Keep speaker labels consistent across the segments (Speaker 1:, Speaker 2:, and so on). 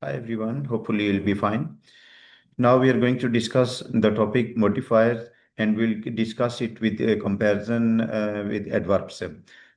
Speaker 1: Hi everyone, hopefully you'll be fine. Now we are going to discuss the topic modifiers and we'll discuss it with a comparison with adverbs.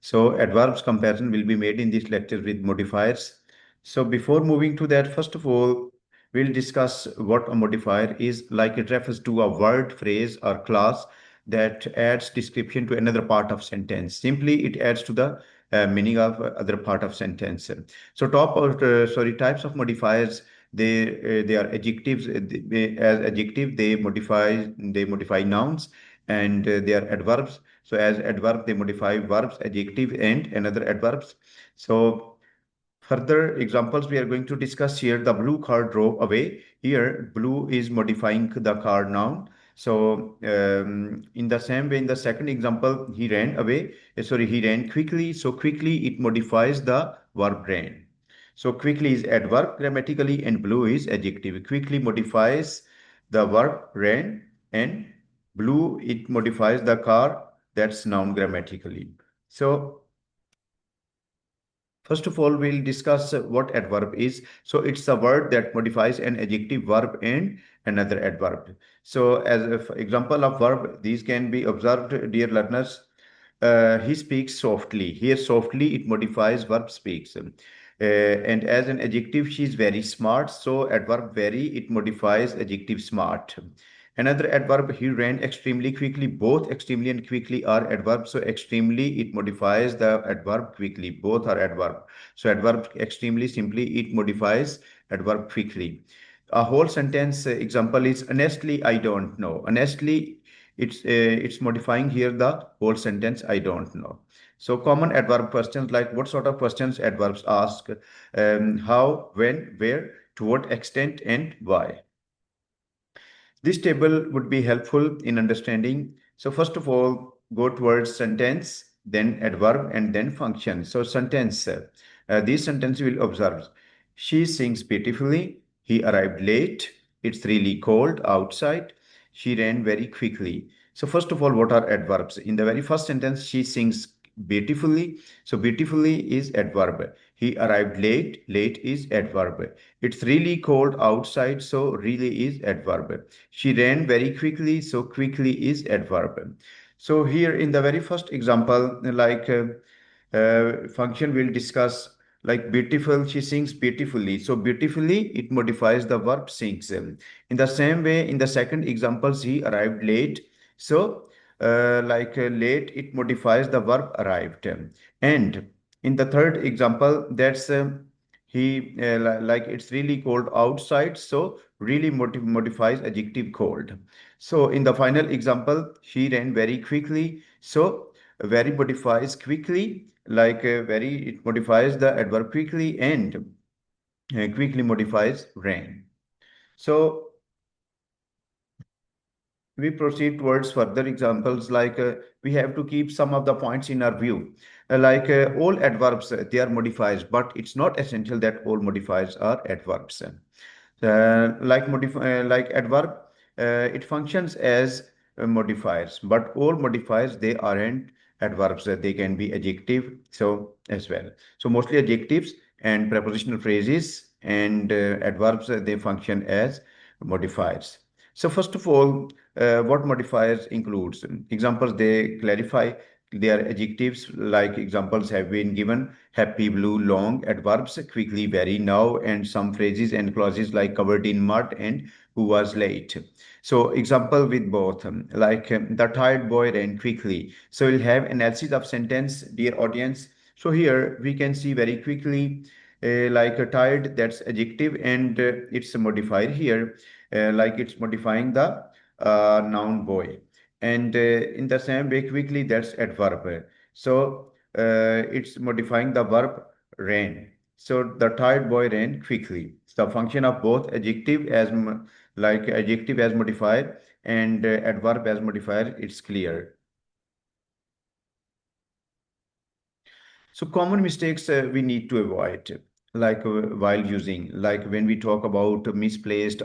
Speaker 1: So adverbs comparison will be made in this lecture with modifiers. So before moving to that, first of all, we'll discuss what a modifier is. Like it refers to a word, phrase or class that adds description to another part of sentence. Simply it adds to the meaning of other part of sentence. So types of modifiers, they are adjectives. As adjective they modify nouns, and they are adverbs. So as adverb they modify verbs, adjective and another adverbs. So further examples we are going to discuss here. The blue car drove away. Here, blue is modifying the car noun. So, in the same way, in the second example, he ran away. He ran quickly. So, quickly it modifies the verb ran. So, quickly is adverb grammatically, and blue is adjective. Quickly modifies the verb ran, and blue it modifies the car. That's noun grammatically. So, first of all, we'll discuss what adverb is. So it's a word that modifies an adjective, verb, and another adverb. So as an example of verb, these can be observed, dear learners. He speaks softly. Here, softly, it modifies verb speaks. And as an adjective, she is very smart. So adverb very, it modifies adjective smart. Another adverb, he ran extremely quickly. Both extremely and quickly are adverbs. So extremely, it modifies the adverb quickly. Both are adverb. So adverb extremely, simply, it modifies adverb quickly. A whole sentence example is honestly, I don't know. Honestly, it's modifying here the whole sentence, I don't know. So common adverb questions, like what sort of questions adverbs ask, how, when, where, to what extent, and why. This table would be helpful in understanding. So first of all, go towards sentence, then adverb, and then function. So sentence, these sentences will observe. She sings beautifully. He arrived late. It's really cold outside. She ran very quickly. So first of all, what are adverbs? In the very first sentence, she sings beautifully. So beautifully is adverb. He arrived late. Late is adverb. It's really cold outside. So really is adverb. She ran very quickly. So quickly is adverb. So here in the very first example, function we'll discuss, like beautiful, she sings beautifully. So beautifully, it modifies the verb sings. In the same way, in the second example, he arrived late. So late, it modifies the verb arrived. And in the third example, that's it's really cold outside. So really modifies adjective cold. So in the final example, she ran very quickly. So very modifies quickly, very, it modifies the adverb quickly, and quickly modifies ran. So we proceed towards further examples, we have to keep some of the points in our view. All adverbs, they are modifiers, but it's not essential that all modifiers are adverbs. Like adverb, it functions as modifiers, but all modifiers, they aren't adverbs. They can be adjective, so as well. So mostly adjectives and prepositional phrases and adverbs, they function as modifiers. So first of all, what modifiers includes? Examples, they clarify. Their adjectives, like examples have been given: happy, blue, long. Adverbs, quickly, very, now, and some phrases and clauses like covered in mud and who was late. So example with both, the tired boy ran quickly. So we'll have analysis of sentence, dear audience. So here we can see very quickly, like a tired, that's adjective, and it's modified here, like it's modifying the noun boy. And in the same way, quickly, that's adverb. So it's modifying the verb ran. So the tired boy ran quickly. It's the function of both adjective as adjective as modifier and adverb as modifier. It's clear. So common mistakes we need to avoid, while using, like when we talk about misplaced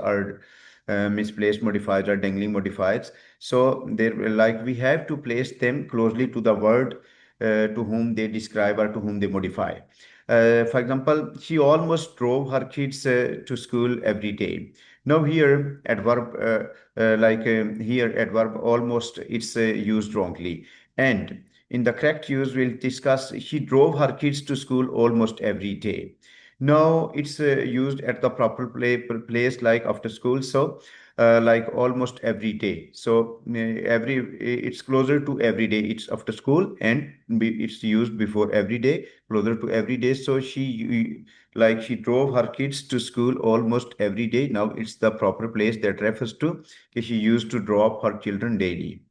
Speaker 1: modifiers or dangling modifiers. So there, like we have to place them closely to the word to whom they describe or to whom they modify. For example, she almost drove her kids to school every day. Now here adverb here adverb almost it's used wrongly, and in the correct use we'll discuss she drove her kids to school almost every day. Now it's used at the proper place like after school. So like almost every day. So every it's closer to every day. It's after school and it's used before every day, closer to every day. So she drove her kids to school almost every day. Now it's the proper place that refers to she used to drop her children daily.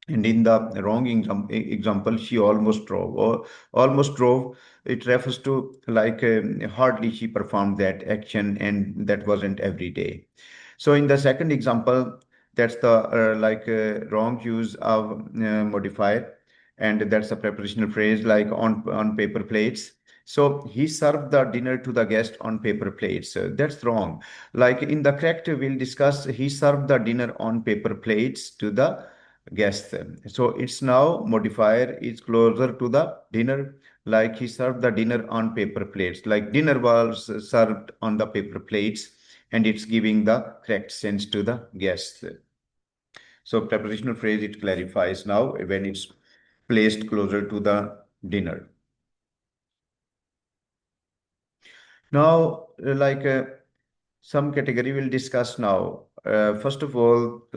Speaker 1: And in the wrong example, she almost drove or almost drove. It refers to like hardly she performed that action, and that wasn't every day. So in the second example, that's the wrong use of modifier, and that's a prepositional phrase like on paper plates. So he served the dinner to the guest on paper plates. That's wrong. Like in the correct, we'll discuss he served the dinner on paper plates to the guests. So it's now modifier is closer to the dinner, like he served the dinner on paper plates. Like dinner was served on the paper plates, and it's giving the correct sense to the guests. So prepositional phrase it clarifies now when it's placed closer to the dinner. Now, some category we'll discuss now. First of all,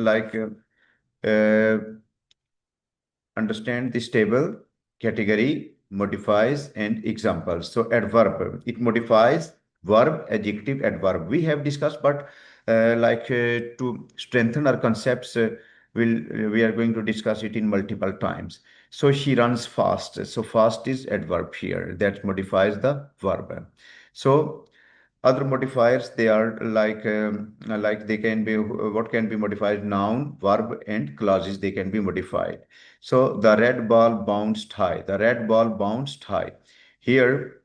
Speaker 1: understand this table, category, modifies, and examples. So adverb, it modifies verb, adjective, adverb. We have discussed, but to strengthen our concepts, we are going to discuss it in multiple times. So she runs fast. So fast is adverb here. That modifies the verb. So other modifiers, they are like they can be what can be modified: noun, verb, and clauses. They can be modified. So the red ball bounced high. The red ball bounced high. Here,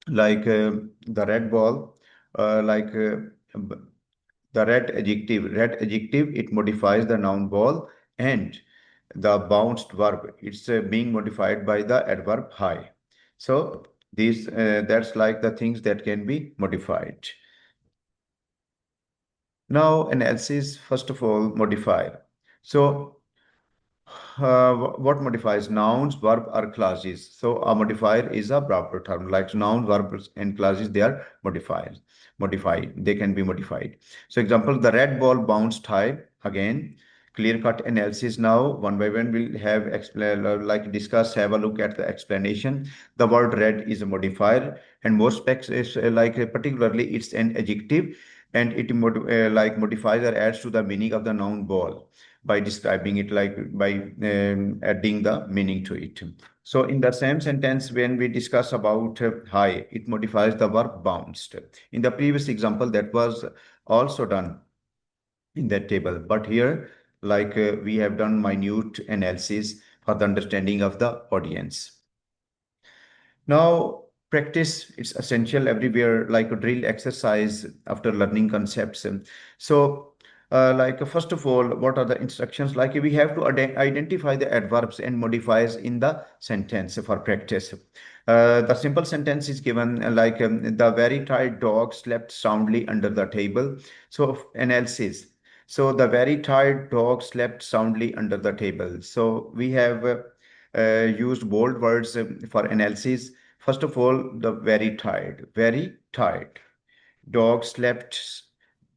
Speaker 1: the red ball, uh, like uh, b- the red adjective, it modifies the noun ball, and the bounced verb, it's being modified by the adverb high. So these that's like the things that can be modified. Now analysis, first of all, modifier. So what modifies nouns, verb, or clauses? So a modifier is a proper term. Like noun, verbs, and clauses, they are modifiers. Modified. They can be modified. So example, the red ball bounced high. Again, clear-cut analysis now. One by one, we'll have explain like discuss, have a look at the explanation. The word red is a modifier, and more specs is particularly it's an adjective, and it modifies or adds to the meaning of the noun ball by describing it, like by adding the meaning to it. So in the same sentence, when we discuss about high, it modifies the verb bounced. In the previous example, that was also done in that table, but here we have done minute analysis for the understanding of the audience. Now, practice it's essential everywhere, like a drill exercise after learning concepts. So, first of all, what are the instructions? Like we have to identify the adverbs and modifiers in the sentence for practice. The simple sentence is given the very tired dog slept soundly under the table. So, analysis. So, the very tired dog slept soundly under the table. So, we have used bold words for analysis. First of all, the very tired, very tired. Dog slept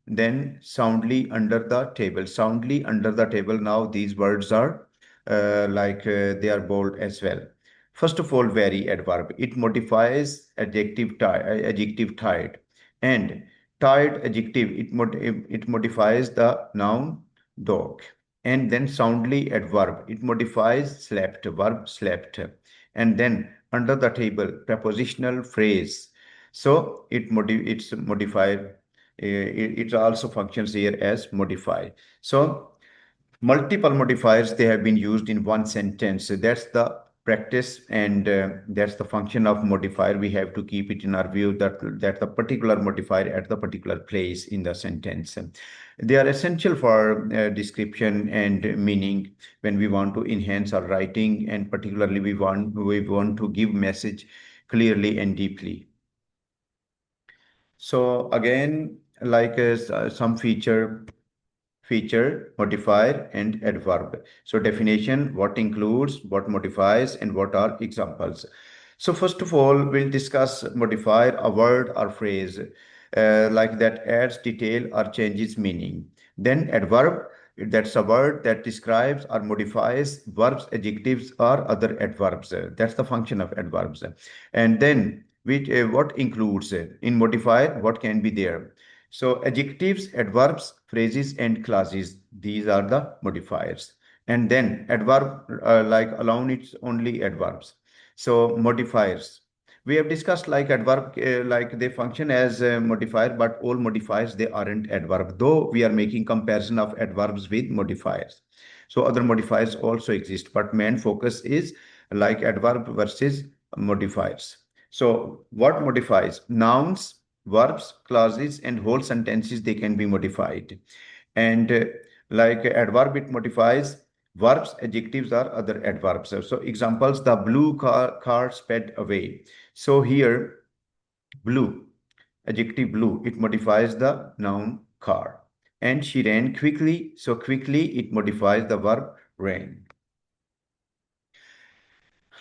Speaker 1: then soundly under the table. Soundly under the table. Now these words are they are bold as well. First of all, very adverb. It modifies adjective tired, and tired adjective. It modifies the noun dog, and then soundly adverb. It modifies slept, verb slept, and then under the table prepositional phrase. So it's modified. It also functions here as modify. So multiple modifiers, they have been used in one sentence. So that's the practice, and that's the function of modifier. We have to keep it in our view that the particular modifier at the particular place in the sentence. They are essential for description and meaning when we want to enhance our writing, and particularly we want to give message clearly and deeply. So again, like some feature, modifier, and adverb. So definition, what includes, what modifies, and what are examples. So first of all, we'll discuss modifier, a word or phrase like that adds detail or changes meaning. Then adverb, that's a word that describes or modifies verbs, adjectives, or other adverbs. That's the function of adverbs. And then what includes in modifier, what can be there? So adjectives, adverbs, phrases, and clauses, these are the modifiers. And then adverb, like alone, it's only adverbs. So modifiers. We have discussed like adverb, like they function as a modifier, but all modifiers, they aren't adverb, though we are making comparison of adverbs with modifiers. So other modifiers also exist, but main focus is like adverb versus modifiers. So what modifies? Nouns, verbs, clauses, and whole sentences, they can be modified. And like adverb, it modifies verbs, adjectives, or other adverbs. So examples, the blue car sped away. So here, blue, adjective blue, it modifies the noun car. And she ran quickly. So quickly, it modifies the verb ran.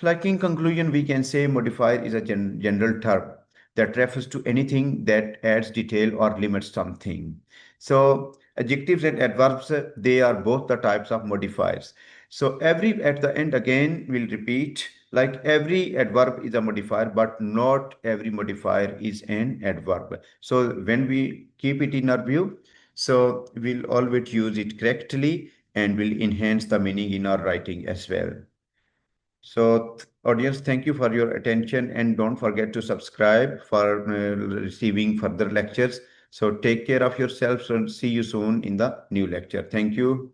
Speaker 1: Like in conclusion, we can say modifier is a general term that refers to anything that adds detail or limits something. So adjectives and adverbs, they are both the types of modifiers. So every at the end again we'll repeat like every adverb is a modifier, but not every modifier is an adverb. So when we keep it in our view, so we'll always use it correctly and will enhance the meaning in our writing as well. So, audience, thank you for your attention and don't forget to subscribe for receiving further lectures. So, take care of yourselves and see you soon in the new lecture. Thank you.